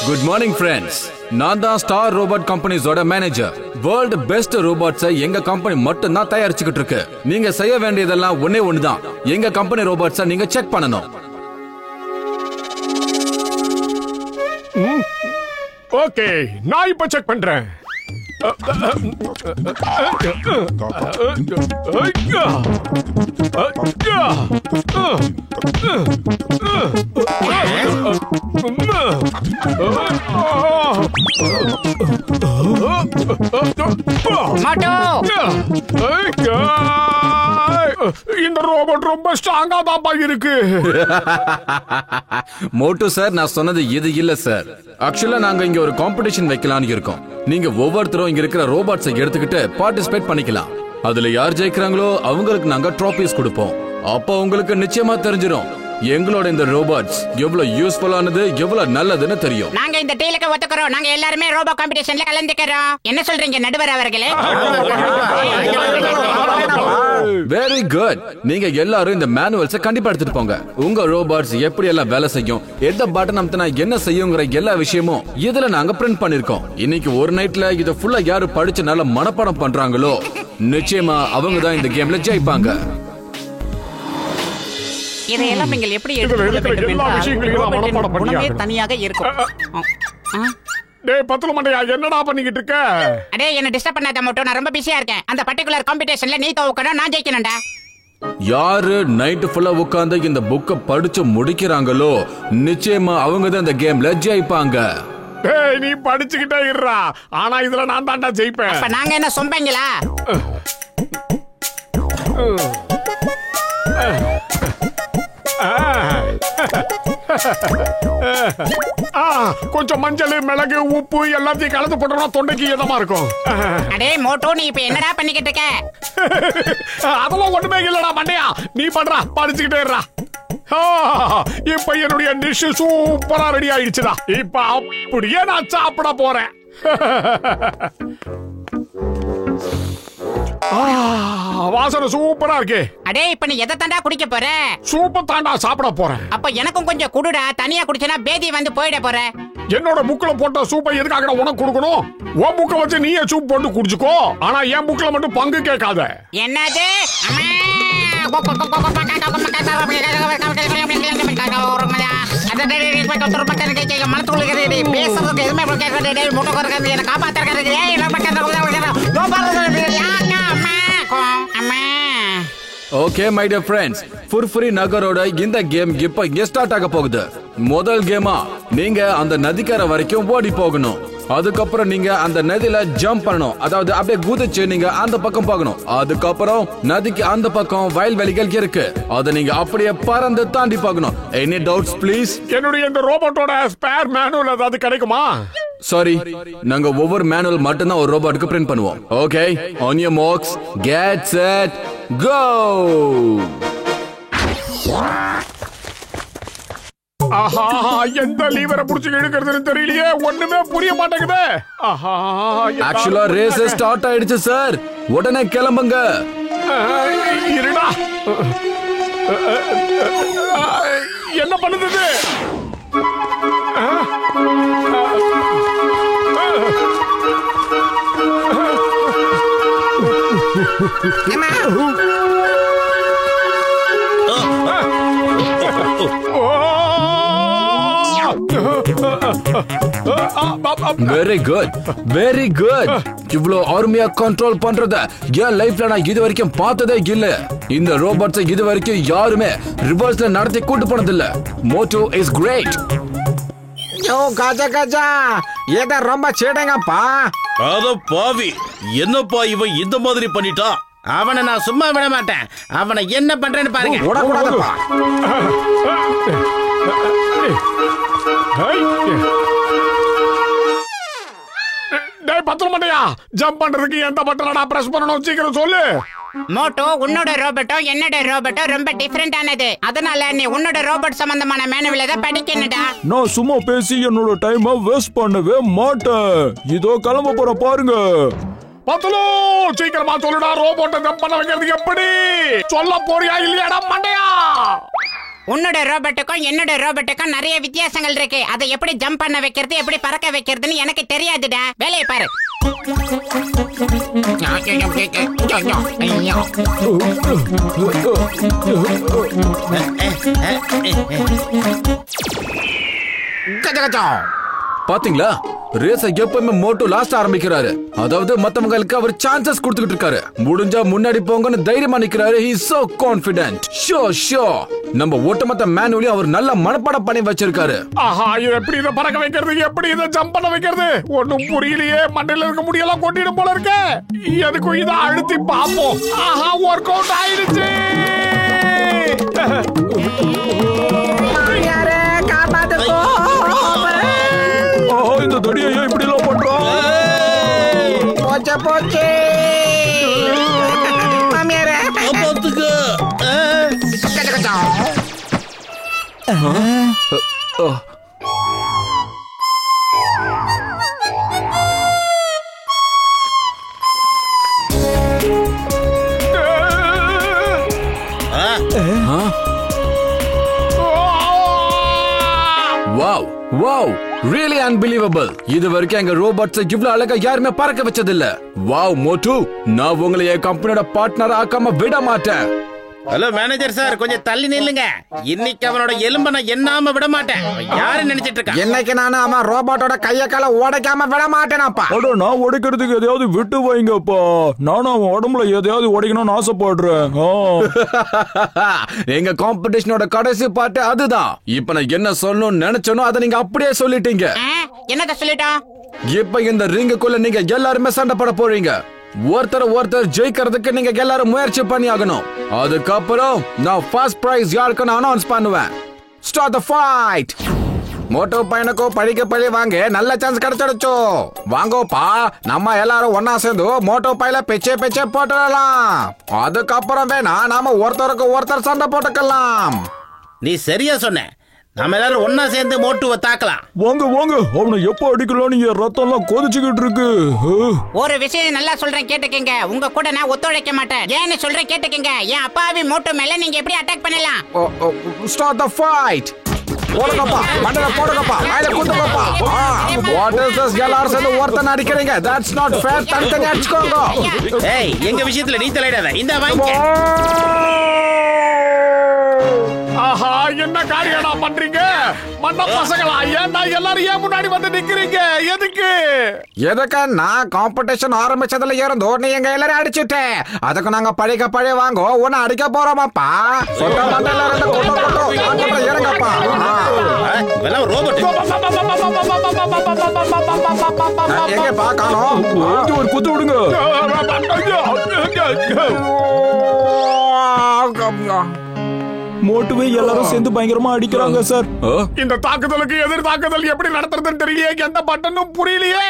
Good morning friends. நான் தான் star robot கம்பெனிஸோட மேனேஜர். வேர்ல்ட் பெஸ்ட் ரோபோட்ஸை எங்க கம்பெனி மட்டும் தான் தயாரிச்சுக்கிட்டு இருக்கு. நீங்க செய்ய வேண்டியதெல்லாம் ஒன்னே ஒண்ணுதான். எங்க கம்பெனி ரோபோட்ஸை நீங்க செக் பண்ணணும். ஓகே, நான் இப்ப செக் பண்றேன். இந்த ரோபோட் ரொம்ப ஸ்ட்ராங்கா தான் இருக்கு. மோட்டோ சார், நான் சொன்னது இது இல்ல சார். ஆக்சுவலா நாங்க இங்க ஒரு காம்படிஷன் வைக்கலாம்னு இருக்கோம். நீங்க ஒவ்வொருத்தரும் இங்க இருக்கிற ரோபோட்ஸை எடுத்துக்கிட்டு பார்ட்டிசிபேட் பண்ணிக்கலாம். அதுல யார் ஜெயிக்கிறாங்களோ அவங்களுக்கு நாங்க ட்ராபிஸ் கொடுப்போம். அப்ப உங்களுக்கு நிச்சயமா தெரிஞ்சிடும் எங்களோட இந்த ரோபோட்ஸ் எவ்வளவு யூஸ்ஃபுல்லானது, எவ்வளவு நல்லதுன்னு தெரியும். நாங்க இந்த டீலுக்கு ஒத்துக்கிறோம். நாங்க எல்லாரும் ரோபோ காம்படிஷன்ல கலந்துக்கிறோம். என்ன சொல்றீங்க நடுவர் அவர்களே? Very good. நீங்க எல்லாரும் இந்த மேனுவல்ஸை கண்டிப்பா எடுத்துட்டு போங்க. உங்க ரோபோட்ஸ் எப்படி எல்லாம் வேலை செய்யும், எந்த பட்டன் அமுத்தினா என்ன செய்யுங்கிற எல்லா விஷயமும் இதுல நாங்க பிரிண்ட் பண்ணிருக்கோம். இன்னைக்கு ஒரு நைட்ல இத ஃபுல்லா யாரு படிச்சு நல்லா மனப்பாடம் பண்றாங்களோ நிச்சயமா அவங்க தான் இந்த கேம்ல ஜெயிப்பாங்க. இதையெல்லாம் நீங்கள் எப்படி தனியாக இருக்கும். டேய் பத்துல மண்டையா, என்னடா பண்ணிக்கிட்டு இருக்க? அடே என்ன டிஸ்டர்ப் பண்ணாத மட்டும், நான் ரொம்ப பிஸியா இருக்கேன். அந்த பர்టిక్యులர் காம்படிஷன்ல நீ தோக்கணும், நான் ஜெயிக்கணும்டா. யாரு நைட் ஃபுல்லா உட்கார்ந்து இந்த புக்க படிச்சு முடிக்கிறாங்களோ நிச்சயமா அவங்க தான் இந்த கேம்ல ஜெயிப்பாங்க. டேய் நீ படிச்சுக்கிட்டே இருடா, ஆனா இதுல நான் தான்டா ஜெயிப்பேன். அப்ப நாங்க என்ன சொம்பங்களா? கொஞ்சம் மஞ்சள், மிளகு, உப்பு எல்லாத்தையும் கலந்து போட்டோம்னா தொண்டைக்கு இதமா இருக்கும். அடே மோட்டோ, நீ இப்ப என்னடா பண்ணிக்கிட்டு இருக்க? அதெல்லாம் ஒண்ணுமே இல்லடா மண்டையா, நீ பண்றா, படிச்சுக்கிட்டே இருடா. இப்ப என்னுடைய டிஷ் சூப்பரா ரெடி ஆயிடுச்சுடா. இப்ப அப்படியே நான் சாப்பிட போறேன். வாசனை சூப்பரா இருக்கு. அடே இப்ப நீ எதை தாண்டா குடிக்க போற? சூப்ப தாண்டா சாப்பிட போறேன். அப்ப எனக்கும் கொஞ்சம் குடுடா. தனியா குடிச்சனா பேதி வந்து போயிட போற. என்னோட புக்ல போட்ட சூப்பை எதுக்காக உனக்கு கொடுக்கணும்? உன் புக்க வச்சு நீயே சூப் போட்டு குடிச்சுக்கோ. ஆனா என் புக்ல மட்டும் பங்கு கேட்காத. என்னது? ஓகே மை டியர் ஃப்ரெண்ட்ஸ், ஃபுர்ஃபுரி நகரோட இந்த கேம் இப்ப இங்க ஸ்டார்ட் ஆக போகுது. முதல் கேமா நீங்க அந்த நதிக்கரை வரைக்கும் ஓடி போகணும். அதுக்கப்புறம் நீங்க அந்த நதியில ஜம்ப் பண்ணணும். அதாவது அப்படியே குதிச்சு நீங்க அந்த பக்கம் போகணும். அதுக்கப்புறம் நதிக்கு அந்த பக்கம் வயல்வெளிகள் இருக்கு. அதை நீங்க அப்படியே பறந்து தாண்டி போகணும். Any doubts please? என்னுடைய இந்த ரோபோட்டோட ஸ்பேர் மேனுவல் ஏதாவது கிடைக்குமா? சாரி, நாங்க ஒவ்வொரு மேனுவல் மட்டும் தான் ஒரு ரோபோட்டுக்கு பிரிண்ட் பண்ணுவோம். Okay, on your marks, get set, go. ஆஹா, எந்த லீவரை புடிச்சு இழுக்கிறதுன்னு தெரியலையே, ஒண்ணுமே புரிய மாட்டேங்குது. ஆஹா, ஆக்சுவலா ரேஸ் ஸ்டார்ட் ஆயிடுச்சு சார், உடனே கிளம்புங்க. இருடா, என்ன பண்ணுது? Very good, very good. இவ்வளவு ஆர்மியா கண்ட்ரோல் பண்றத என் லைஃப்ல நான் இது வரைக்கும் பார்த்ததே இல்ல. இந்த ரோபோட்ஸ் இது வரைக்கும் யாருமே ரிவர்ஸ்ல நடத்தி கூட்டு போனதில்ல. Motto is great. Yo Gaja Gaja, ஏதா ரொம்ப சேடங்கப்பா. அத பாவி, என்னப்பா இவன் இந்த மாதிரி பண்ணிட்டா? அவனை நான் சும்மா விட மாட்டேன். அவனை என்ன பண்றேன்னு பாருங்க. விடக்கூடாதுப்பா. டேய் பத்திர மாட்டியா, ஜம்ப் பண்றதுக்கு எந்த பட்டனை பிரஸ் பண்ணணும், சீக்கிரம் சொல்லு. மோட்டோ, உன்னோட ரோபோட்டோ என்னோட ரோபோட்டோ ரொம்ப டிஃபரெண்ட் ஆனது. அதனால நீ உன்னோட ரோபோட் சம்பந்தமான மேனுவல் தான் படிக்கணும்டா. நான் சும்மா பேசி என்னோட டைமை வேஸ்ட் பண்ணவே மாட்டேன். இதோ கிளம்ப போற பாருங்க. பத்துலோ, சீக்கிரமா சொல்லுடா, ரோபோட்டை ஜம்ப் பண்ண வைக்கிறதுக்கு எப்படி சொல்ல போறியா இல்லையாடா மண்டையா? உன்னோட ரோபோட்டுக்கும் என்னோட ரோபோட்டுக்கும் நிறைய வித்தியாசங்கள் இருக்கு. அதை எப்படி ஜம்ப் பண்ண வைக்கிறது, எப்படி பறக்க வைக்கிறதுன்னு எனக்கு தெரியாதுடா. வேலையை பாரு. பாத்தீங்களா, ரேஸ எப்பவுமே மோட்டோ லாஸ்ட் ஆரம்பிக்கிறாரு. அதாவது மத்தவங்களுக்கு அவர் சான்சஸ் கொடுத்துக்கிட்டு இருக்காரு. முடிஞ்சா முன்னாடி போங்கன்னு தைரியமா நிக்கிறாரு. he is so confident. sure நம்ம ஒட்டுமொத்த மேனுவலி அவர் நல்ல மனப்பாடம் பண்ணி வச்சிருக்காரு. ஆஹா, இது எப்படி இதை பறக்க வைக்கிறது, எப்படி இதை ஜம்ப் பண்ண வைக்கிறது ஒண்ணும் புரியலையே. மண்டையில இருக்க முடியெல்லாம் கொட்டிடும் போல இருக்கு. எதுக்கும் இதை அழுத்தி பாப்போம். ஆஹா, ஒர்க் அவுட் ஆயிடுச்சு. இந்த தடியை ஏன் இப்படி எல்லாம் பண்றான்? போச்சு மாமியாரே. Wow really unbelievable. இது வரைக்கும் எங்க ரோபோட்ஸ் இவ்வளவு அழகா யாருமே பறக்க வச்சது இல்ல. வாவ் மோட்டு, நான் உங்களை என் கம்பெனியோட பார்ட்னர் ஆக்காம விட மாட்டேன். ஹலோ மேனேஜர் சார், கொஞ்சம் தள்ளி நில்லுங்க. இன்னைக்கு அவனோட எலும்ப நான் எண்ணாம விட மாட்டேன். யாரு நினைச்சிட்டு இருக்கா? இன்னைக்கு நானும் அவன் ரோபோட்டோட கைய கால உடைக்காம விட மாட்டேனாப்பா. அட, நான் உடைக்கிறதுக்கு எதையாவது விட்டு வைங்கப்பா. நானும் அவன் உடம்புல எதையாவது உடைக்கணும்னு ஆசைப்படுறேன். எங்க காம்படிஷனோட கடைசி பாட்டு அதுதான். இப்ப நான் என்ன சொல்லணும்னு நினைச்சனோ அதை நீங்க அப்படியே சொல்லிட்டீங்க. என்னத சொல்லிட்டோம்? இப்ப இந்த ரிங்குக்குள்ள நீங்க எல்லாருமே சண்டை போட போறீங்க. ஒருத்தர் ஜெயிக்கிறதுக்கு நீங்க எல்லாரும் முயற்சி பண்ணி ஆகணும். அதுக்கப்புறம் நான் ஃபர்ஸ்ட் பிரைஸ் யாருக்குன்னு அனௌன்ஸ் பண்ணுவேன். Start the fight. மோட்டோ பையனுக்கு பழி வாங்க நல்ல சான்ஸ் கிடைச்சிடுச்சு. வாங்கோப்பா, நம்ம எல்லாரும் ஒன்னா சேர்ந்து மோட்டோ பையில பிச்சை போட்டுடலாம். அதுக்கப்புறம் வேணா நாம ஒருத்தருக்கு ஒருத்தர் சண்டை போட்டுக்கலாம். நீ சரியா சொன்ன. நாம எல்லாரும் ஒன்னா சேர்ந்து மோட்டுவை தாக்கலாம். வாங்க அவனை எப்ப அடிக்கலாம்னு என் ரத்தம் எல்லாம் கொதிச்சுக்கிட்டு இருக்கு. ஒரு விஷயம் நல்லா சொல்றேன் கேட்டுக்கங்க. உங்க கூட நான் ஒத்துழைக்க மாட்டேன். ஏன்னு சொல்றேன் கேட்டுக்கங்க. என் அப்பாவி மோட்டோ மேல நீங்க எப்படி அட்டாக் பண்ணலாம்? Start the fight. போடுங்கப்பா, மண்டல போடுங்கப்பா, மேல குத்துங்கப்பா. What is this? எல்லாரும் சேர்ந்து ஒருத்தன் அடிக்கிறீங்க. That's not fair. தனித்தனி அடிச்சுக்கோங்க. ஏய், எங்க விஷயத்துல நீ தலையிடாத. இந்த வாங்க. ஆஹா, என்ன காரியடா பண்றீங்க மண்ண பசங்களா? ஏன்டா எல்லாரும் ஏன் முன்னாடி வந்து நிக்கிறீங்க? எதுக்கு? நான் காம்படிஷன் ஆரம்பிச்சதுல இருந்தோ நீ எங்க எல்லாரும் அடிச்சுட்டே. அதுக்கு நாங்க பழி வாங்க உன்னை அடிக்க போறோமாப்பா. சொந்த மண்டல ரெண்டு கொட்டோ இறங்கப்பா. இதெல்லாம் ரோபோட். எங்க பாக்கணும்? ஒரு குத்து விடுங்க. மோட்டுவே எல்லாரும் சேர்ந்து பயங்கரமா அடிக்கிறாங்க சார். இந்த தாக்குதலுக்கு எதிர் தாக்குதல் எப்படி நடத்துறதுன்னு தெரியலையே. எந்த பட்டனும் புரியலையே.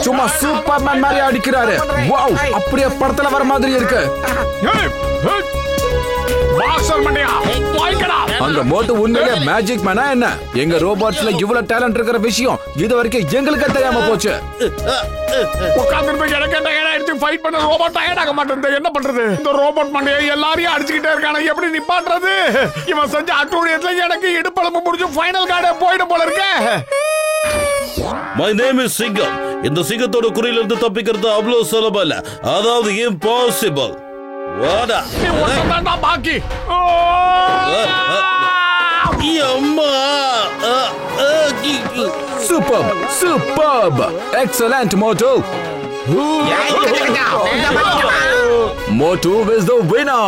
சும்மா சூப்பர்மேன் மாதிரி அடிக்கிறாரு. அப்படியே படத்துல வர மாதிரி இருக்கு. அந்த மோட்டு உண்மையிலே மேஜிக் மேனா என்ன? எங்க ரோபோட்ஸ்ல இவ்வளவு டேலண்ட் இருக்கிற விஷயம் இது வரைக்கும் எங்களுக்கு தெரியாம போச்சு. என்ன பண்றது? இந்த ரோபோட் மண்டையை எல்லாரையும் அடிச்சுக்கிட்டே இருக்கான. எப்படி நிப்பாட்டுறது? இவன் செஞ்ச அட்டூழியத்துல எனக்கு இடுப்பளம்பு முடிஞ்சு ஃபைனல் கார்டே போயிடும் போல இருக்கே. My name is சிங்கம். இந்த சிங்கத்தோட குறியில இருந்து தப்பிக்கிறது அவ்வளவு சுலபம் இல்ல. அதாவது impossible. வாடா. நீ ஒருத்தன்டா பாக்கி. Superb. Excellent, Motu. Motu is the winner.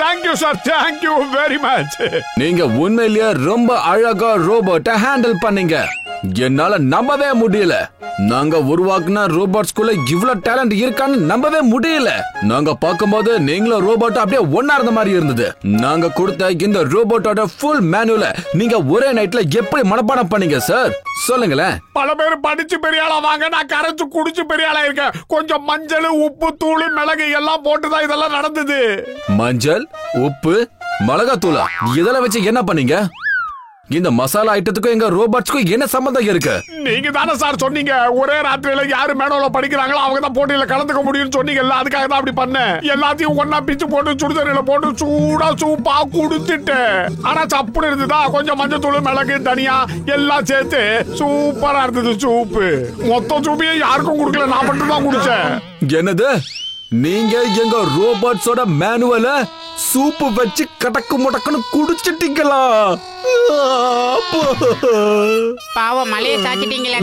Thank you sir. Thank you very much. நீங்க உண்மையிலேயே ரொம்ப அழகா ரோபோட்டை ஹேண்டில் பண்ணீங்க. என்னால நம்பவே முடியல. நாங்க உருவாக்குன ரோபோட்ஸ்குள்ள இவ்வளவு டேலண்ட் இருக்கான்னு நம்பவே முடியல. நாங்க பார்க்கும்போது நீங்களும் ரோபோட் அப்படியே ஒன்னா இருந்த மாதிரி இருந்தது. நாங்க கொடுத்த இந்த ரோபோட்டோட ஃபுல் மேனுவல நீங்க ஒரே நைட்ல எப்படி மனப்பாடம் பண்ணீங்க சார்? சொல்லுங்களேன். பல பேர் படிச்சு பெரிய ஆளா வாங்க, நான் கரைச்சு குடிச்சு பெரிய ஆளா இருக்கேன். கொஞ்சம் மஞ்சள், உப்பு, தூள், மிளகு எல்லாம் போட்டுதான் இதெல்லாம் நடந்தது. மஞ்சள், உப்பு, மிளகாத்தூளா? இதெல்லாம் வச்சு என்ன பண்ணீங்க? இந்த மசாலா ஐட்டத்துக்கும் எங்க ரோபோட்ஸ்க்கும் என்ன சம்பந்தம் இருக்கு? நீங்க தானே சார் சொன்னீங்க ஒரே ராத்திரியில யாரு மேனுவல படிக்கிறாங்களோ அவங்க தான் போட்டியில கலந்துக்க முடியும்னு சொன்னீங்கல்ல. அதுக்காக தான் அப்படி பண்ணேன். எல்லாத்தையும் ஒன்னா பிச்சு போட்டு சுடுதண்ணில போட்டு சூடா சூப்பா குடிச்சிட்டேன். ஆனா சப்புன்னு இருந்ததா? கொஞ்சம் மஞ்சத்தூள், மிளகு, தனியா எல்லாம் சேர்த்து சூப்பரா இருந்தது சூப்பு. மொத்த சூப்பையும் யாருக்கும் குடுக்கல, நான் மட்டும் தான் குடிச்சேன். என்னது? நீங்க எங்க ரோபோட்ஸோட மேனுவல சூப்பு வச்சு கடக்கு முடக்குன்னு குடிச்சிட்டீங்களா? பாவம் மலையை சாச்சிட்டீங்களா?